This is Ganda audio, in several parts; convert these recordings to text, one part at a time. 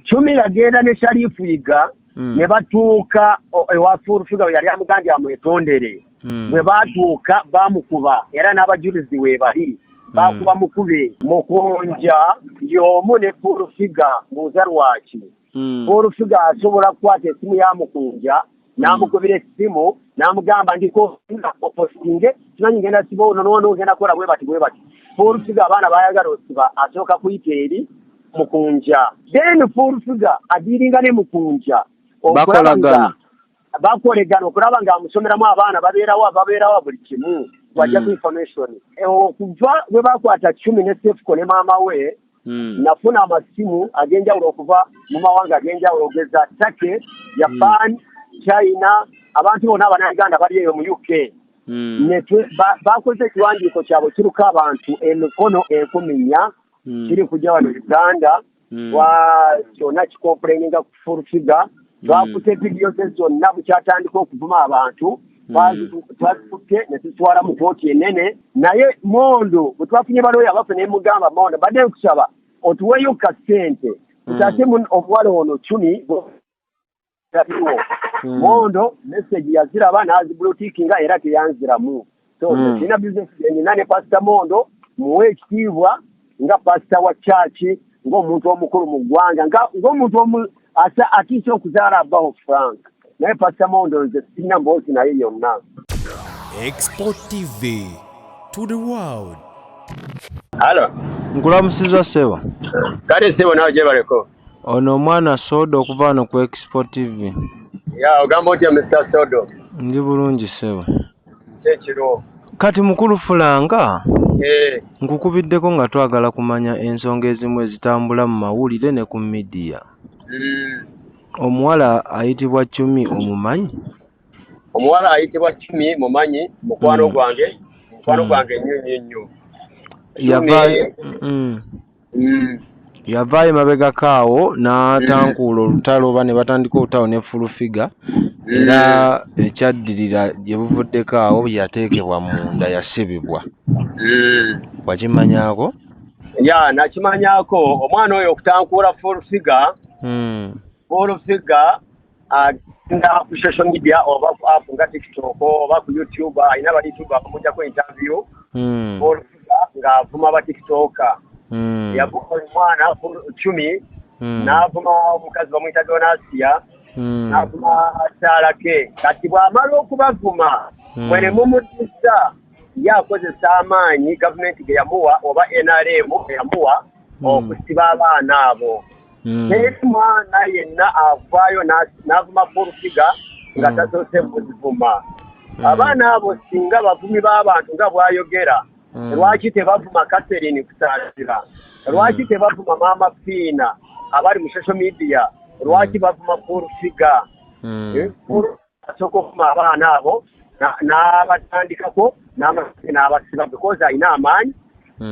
Chumi yagenda ne Sharifuiga ne batuuka ewa fulfigure yali amugambye amwetondere. Bwe batuuka bamukuba era n'abajulizi we bali bakuba mukube Omukunja y'omu ne fulfigure mbuuza lwaki. Fulfigure asobola kukwata essimu ya Omukunja n'amukubira essimu n'amugamba ndiko postinge kimanyi ngenda siba ono ngenda kola bwe bati. Fulfigure abaana bayagala osiba asooka kuyita eri Omukunja. Then fulfigure adiringa ne Omukunja bakolegana okulaba nga amusomeramu abaana babeerawo buli kimu wajja ku information. Okuva bwe bakwata Chumi ne Sefuko ne maama we nafuna amasimu ag'enjawulo okuva mu mawanga ag'enjawulo ogeza Turkey, Japan, China, abantu bonna Abannayuganda bali eyo mu UK. Bakoze ekiwandiiko kyabwe kiruka abantu emikono 10,000 kiri kujja wano Uganda kyonna kikomplaininga ku fulfigure. Bakutte vidiyo ze zonna bukyatandika okuvuma abantu twazikutte ne tuzitwala mu kooti ennene. Naye Mondo bwe twafunye balooya baffe ne mugamba Mondo badde nkusaba otuweeyo kasente tutate omuwala ono Chumi Mondo message yaziraba n'azibulutikinga era teyanziramu. So nina business yenina ne Pastor Mondo muwe ekitiibwa nga pastor wa church ng'omuntu omukulu mu ggwanga ng'omuntu atiisa okuzaala abaho Frank. Naye Pastor Mondo nze sirina mboozi naye yonna. xpotv to the world. Halo. Nkulamusiza Sewa. Kale Sewa nawe gyebaleko. Ono omwanasoda okuva wano ku xpotv. Ya ogamba otya Mr. Sodo? Ndi bulungi Sewa. Kyekiro. Kati mukulu Fulanga. Nkukubiddeko nga twagala kumanya ensonga ezimu ezitambula mu mawulire ne ku media. Omuwala ayitibwa Chumi omumanyi? Omuwala ayitibwa Chumi mumanyi mukwano gwange nnyo. Yavaayo mabega kaawo n'atankuula olutalo oba ne batandika olutalo ne fulfigure era ekyaddirira gye buvuddeko awo yateekebwa munda yasibibwa. Wakimanyaako? Ya nakimanyako omwana oyo okutankuula fulfigure agenda ku social media oba ku app nga TikTok oba ku YouTube ayina ba YouTube akamujjako interview ng'avuma ba TikToker. Yavuma omwana Chumi n'avuma omukazi bamuyita Donasia n'avuma Sarake. Kati bw'amala okubavuma mwene mumudisa ye akozesa amaanyi gavumenti ge yamuwa oba NRM yamuwa okusiba abaana abo. Naye mwana yenna avaayo n'avuma fulfigure nga tasoose kuzivuma. Abaana abo singa bavumi b'abantu nga bw'ayogera lwaki tebavuma Catherine Kusaasira? Lwaki tebavuma Maama Fiina abali mu social media? Lwaki bavuma fulfigure? Asooka okuvuma abaana abo n'abatandikako n'abasiba because ayina amaanyi.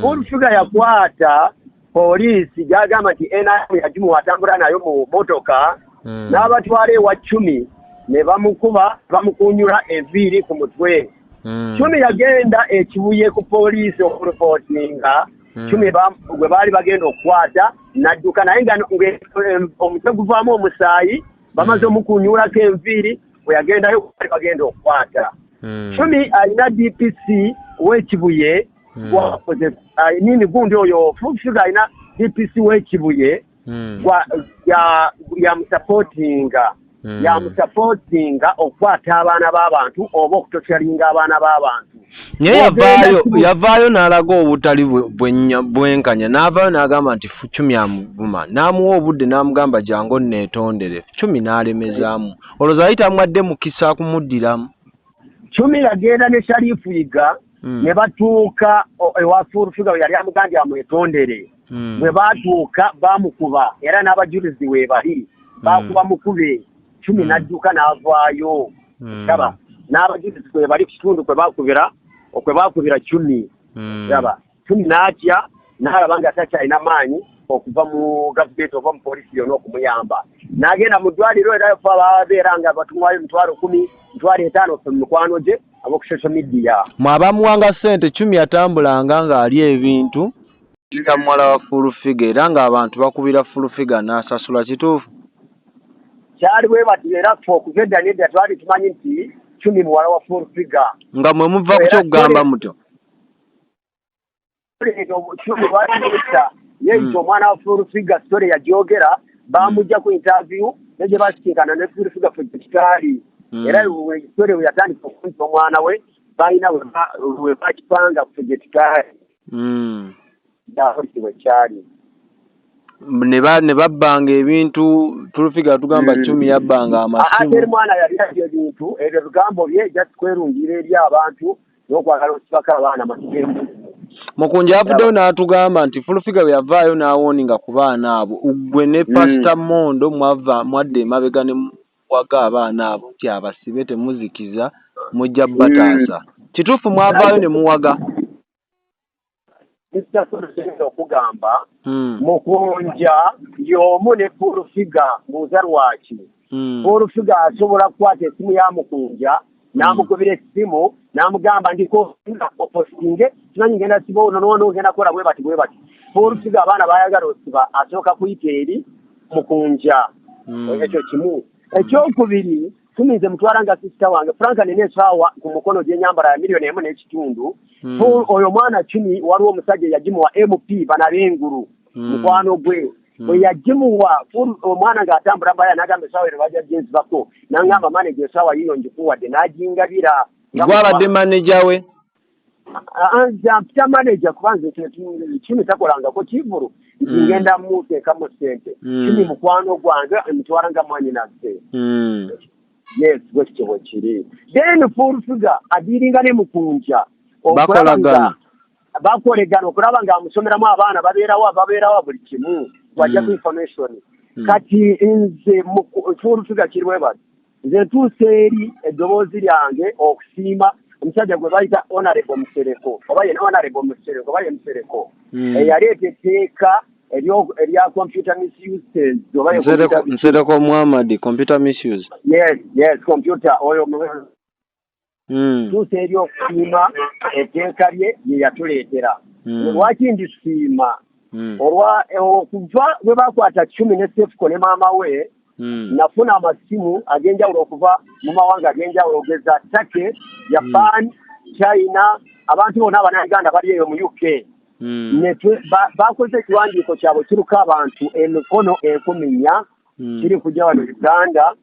Fulfigure yakwata poliisi gyagamba nti NRM yagimuwa atambula nayo mu motoka n'abatwala ewa Chumi ne bamukunyula enviiri ku mutwe. Chumi yagenda ekibuye ku poliisi okuripootinga. Chumi gwe baali bagenda okukwata n'adduka naye nga omutwe guvaamu omusaayi bamaze omukunyulako enviiri bwe yagendayo baali bagenda okukwata. Chumi alina DPC w'ekibuye nini gundi oyo fulfigure alina DPC w'ekibuye yamusupportinga okukwata abaana b'abantu oba okutotyalinga abaana b'abantu. Naye yavaayo n'alaga obutali bwenkanya n'avaayo n'agamba nti Chumi amuvuma n'amuwa obudde n'amugamba jangu neetondere. Chumi n'alemezaamu olowooza yali tamwadde mukisa kumuddiramu. Chumi yagenda ne Sharifuiga ne batuuka ewa fulfigure yali amugambye amwetondere. Bwe batuuka bamukuba era n'abajulizi we bali bakuba mukube. Chumi n'adduka n'avaayo. Kaba n'abajulizi we bali ku kitundu kwe baakubira Chumi. Kaba Chumi n'atya n'alaba nga takyalina maanyi okuva mu gavumenti oba mu poliisi yonna okumuyamba. N'agenda mu ddwaliro era fa babeera nga batumwayo 10,000, 5,000 ffe mu mikwano gye ab'oku social media. Mwabamuwanga ssente Chumi yatambulanga ng'ali ebintu ya mwala wa fulfigure era ng'abantu bakubira fulfigure n'asasula kituufu. Kyali bwe bati era ffe okugenda nedda twali tumanyi nti Chumi muwala wa fulfigure. Nga mwe muva ku kyokugamba mutyo. Chumi lwalimusa yeeyita omwana wa fulfigure story yagyogera bamujja ku interview ne gye basikinkana ne fulfigure projectali. Era story we yatandika okumpa omwana we balina we bakipanga ku projectali. Dahosi we kyali. Ne babbanga ebintu fulfigure tugamba Chumi yabbanga amasimu. Ate mwana yali ajja ebintu ebyo bigambo bye just kwerungira eri abantu n'okwagala okipaka abaana amasimu. Mukunja yavuddeyo n'atugamba nti fulfigure bwe yavaayo n'awoninga ku baana abo gwe ne pr.mondo mwadde emabega ne muwaga abaana abo nti abasibe temuzikiza mujja bataasa. Kituufu mwavaayo ne muwaga. Okugamba Mukunja y'omu ne fulfigure mbuuza lwaki. Fulfigure asobola kukwata essimu ya Mukunja n'amukubira essimu n'amugamba ndiko postinge kimanyi ngenda siba ono n'ono ngenda kukola bwe bati. Fulfigure abaana baayagala osiba asooka kuyita eri Mukunja. Ekyo kimu. Ekyokubiri tuminze mutwala nga sisita wange Franka nene esaawa ku mukono gy'enyambala ya $1.5. Oyo mwana Chumi waliwo omusajja yagimuwa MP banabengulu mukwano gwe. Bwe yagimuwa omwana ng'atambula mbaya n'agamba esaawa ero bajja gyenzibako n'angamba manager esaawa yiyo ngikuwadde n'agingabira. Gwabadde manager we? Mpita manager kubanze Chumi takolangako kivulu nti ngenda muteekamu ssente. Chumi mukwano gwange emutwala nga mwanyinazze. Yes, bwekityo bwe kiri. Then fulfigure adiringa ne Mukunja. Bakolegana okulaba ng'amusomeramu abaana babeerawo buli kimu wajja ku information. Kati nze fulfigure kiri bwe bati. Nze ntuuse eri eddoboozi lyange okusiima omusajja gwe bayita Honorable Musereko oba ye Honorable Musereko oba ye Musereko eyaleeta etteeka erya computer misuse oba ye Musereko Muhammad computer misuse. Yes computer oyo tuuse eri okusiima etteeka lye ye yatuleetera. Lwaki ndisiima okuva bwe bakwata Chumi ne Sefuko ne maama we nafuna amasimu ag'enjawulo okuva mu mawanga ag'enjawulo ogeza Turkey, Japan, China, abantu bonna Abannayuganda bali eyo mu UK. Bakoze ekiwandiiko kyabwe kiruka abantu emikono 10,000 kiri kujja wano Uganda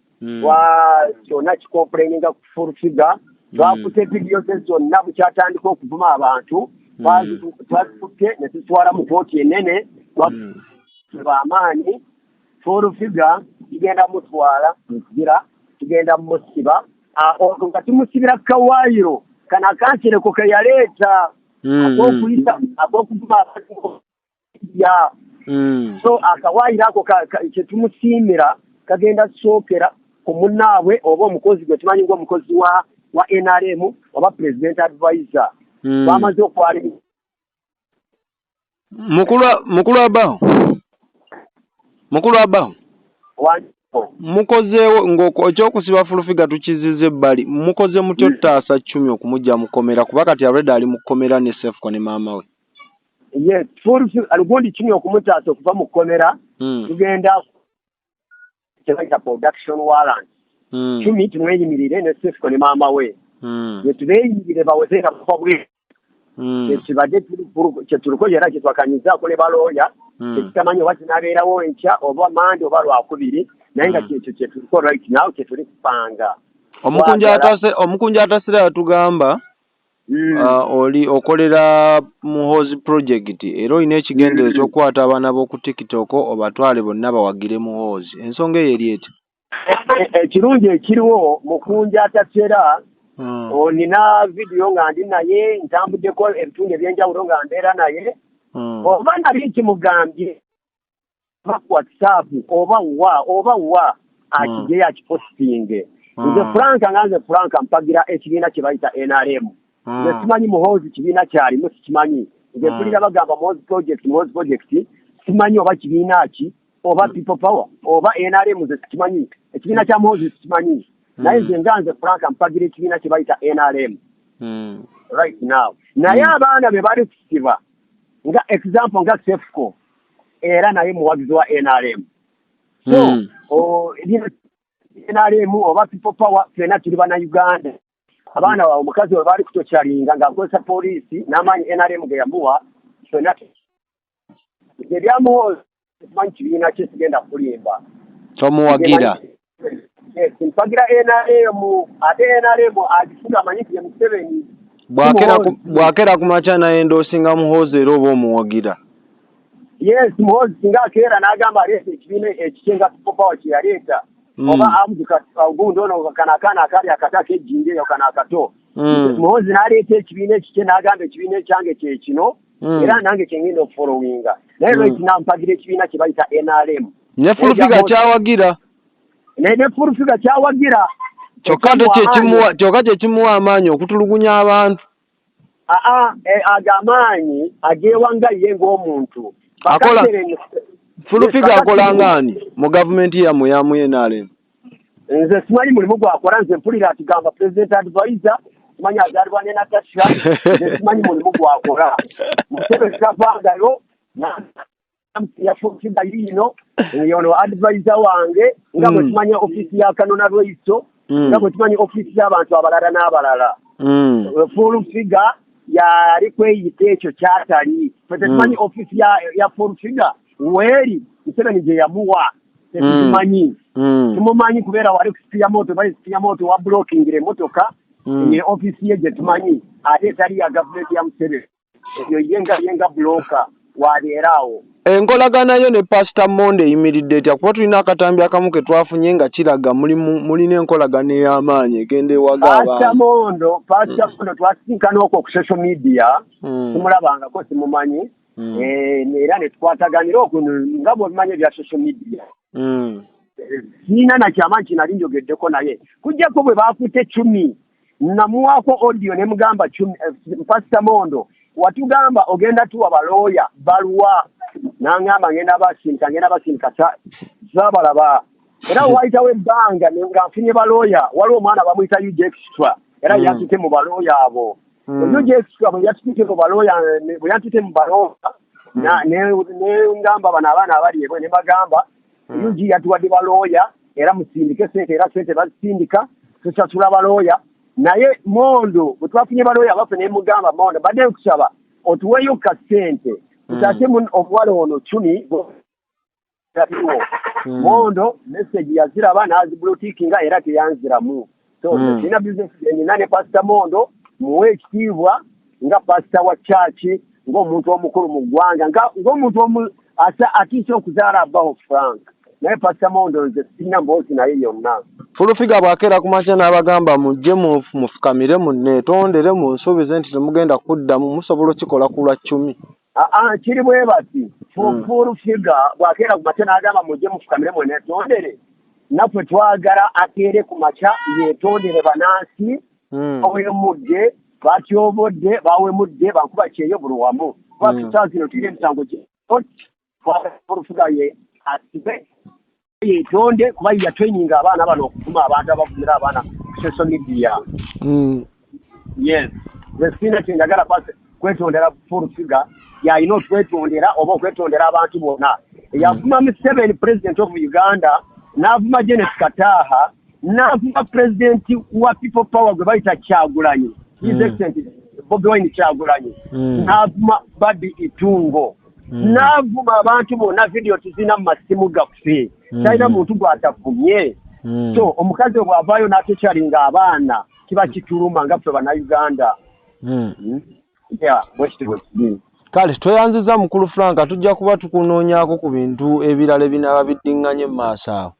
kyonna kikomplaininga ku fulfigure. Twakutte vidiyo ze zonna bukyatandika okuvuma abantu twazikutte ne tuzitwala mu kooti ennene bamaanyi. Fulfigure tugenda mutwala nzira tugenda musiba nga tumusibira kawaayiro kana akansereko ke yaleeta akokuvuma ya so akawaayiro ako kyetumusiimira kagenda sookera ku munnaabwe oba omukozi gwe tumanyi ng'omukozi wa NRM oba president advisor bamaze okwala mukulu abaho mukozeewo ng'ekyokusiba fulfigure tukizize ebbali mukoze mutyo taasa Chumi okumujja mukomera kuba kati already ali mukomera ne Sefuko ne maama we. Yes, gundi Chumi okumutaasa okuva mu kkomera tugenda kyebayita production warrant. Chumi tumweyimirire ne Sefuko ne maama we tubeeyimirire bawezeka kufa bwe ekibadde kyetuliko era kyetwakanyizaako ne balooya tekitamanyi oba kinabeerawo enkya oba mande oba lwakubiri naye nga kyekyo kyetuliko right now kyetuli kupanga. Omukunja atasira yatugamba oli okolera muhoozi project era olina ekigendero ekyokukwata abaana b'oku TikTok obatwale bonna bawagire muhoozi. Ensonga eyo eri eti? Ekirungi ekiriwo Mukunja atasera nina vidiyo nga ndi naye ntambuddeko ebitundu ebyenjawulo nga mbeera naye oba nali nkimugambye ku WhatsApp oba wa akigeyo akipostinge. Nze Franka mpagira ekibiina kye bayita NRM. Nze simanyi muhoozi kibiina kyalimu sikimanyi. Nze mpulira bagamba muhoozi project simanyi oba kibiina ki oba people power oba NRM nze sikimanyi. Ekibiina kya muhoozi sikimanyi. Naye nze Franka mpagira ekibiina kye bayita NRM right now. Naye abaana be bali kusiba nga example nga Sefco era naye muwagizi wa NRM. So NRM oba people power fena tuli bana Uganda abaana wa omukazi we bali kutochalinga ng'akozesa poliisi n'amaanyi NRM ge yamuwa fena ebyamuwoza manyi kibiina kye sigenda kulimba tomuwagira mpagira NRM ate NRM agifuga amanyiti ya Museveni bwakera kumacha naye ndosinga muhozi era oba omuwagira. Yes, muhozi singa akeera n'agamba aleeta ekibiina ekikenga popawa kye yaleeta oba amuduka ogundi ono kanakana akali akata k'ejjinja eyo kana akato muhozi n'aleeta ekibiina ekikye n'agamba ekibiina ekyange kye kino era nange kyengenda okufolowinga naye lwaki nampagira ekibiina kye bayita NRM ne fulfiga kyawagira ne fulfiga kyawagira kyokka kyekimuwa amaanyi okutulugunya abantu. Agamaanyi ageewanga ye ng'omuntu fulfiga akola ngani mu gavumenti yammwe ya NRM? Nze simanyi mulimu gwakola, nze mpulira atugamba president advisor, simanyi azaalibwa ne Natasha, nze simanyi mulimu gwakola. Museveni tavangayo ya fulfiga yino yono advisor wange nga bwe tumanya ofisi ya Kanona Lweiso nga bwe tumanya ofisi y'abantu abalala n'abalala. Fulfiga yali kweyita ekyo kyatali tumanyi ofisi ya fulfiga weri Museveni gye yamuwa tetumanyi tumumanyi kubeera wali kusiya moto wa blockingira emotoka ye ofisi ye gye tumanyi ate etali ya gavumenti ya Museveni eyo yenga bloka wabeerawo. Enkolagana yo ne pr.mondo eyimiridde etya kuba tulina akatambi akamu ke twafunye nga kiraga mulina enkolagana ey'amaanyi egenda ewaga abantu. pr.mondo twasinkana okwo ku social media tumulabangako simumanyi era ne tukwataganira okwo nga bw'obimanyi ebya social media siina na kyamaanyi kinali njogeddeko naye kujjako bwe baakutte Chumi namuwaako audio ne mugamba pr.mondo watugamba ogenda tuwa balooya baluwa n'angamba ngenda basinka zaabalaba era wayitawo ebbanga nga nfunye balooya waliwo omwana bamuyita extra era yatute mu balooya abo extra bwe yatute mu balooya ne ngamba bano abaana abali ebwe ne bagamba UG yatuwadde balooya era musindike sente era sente bazisindika tusasula balooya naye Mondo bwe twafunye balooya baffe ne mugamba Mondo badde nkusaba otuweeyo ka ssente tutaate omuwala ono Chumi Mondo message yaziraba n'azibulutikinga era teyanziramu. So nina business yenina ne pr.mondo muwe ekitiibwa nga pastor wa church ng'omuntu omukulu mu ggwanga ng'omuntu atiisa okuzaala abaho Frank naye pr.mondo nze sirina mboozi naye yonna. Fulfiga bw'akeera ku makya n'abagamba mujje mufukamire munneetondere munsuubize nti temugenda kuddamu musobola okikola ku lwa Chumi. Kiri bwe bati Fulfiga bw'akeera ku makya n'agamba mujje mufukamire munneetondere naffe twagala akeere ku makya yeetondere banansi bawemudde batyobodde bawemudde bankuba kyeyo buli wamu twakitazino tulina emisango Fulfiga ye asibe yeetonde kuba yatwenyinga abaana bano okufuma abantu abavumira abaana ku social media. Yes nze sina kyendagala pasi kwetondera Fulfiga yalina okwetondera oba okwetondera abantu bonna eyavuma Museveni president of Uganda n'avuma Janet Kataha n'avuma president wa people power gwe bayita Kyagulanyi his excellency bobiwine Kyagulanyi n'avuma Badi Itungo n'avuma abantu bonna video tuzina mu masimu gaffe talina muntu gw'atavumye. So omukazi bw'avaayo n'atekyalinga abaana kiba kituluma nga ffe bannayuganda. Kale tweyanziza mukulu Frank tujja kuba tukunoonyaako ku bintu ebirala ebinaaba biddiŋŋanye mu maaso awo.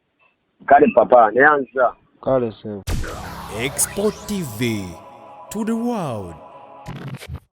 Kale papa neyanziza. Kale sebo. xpotv to the world.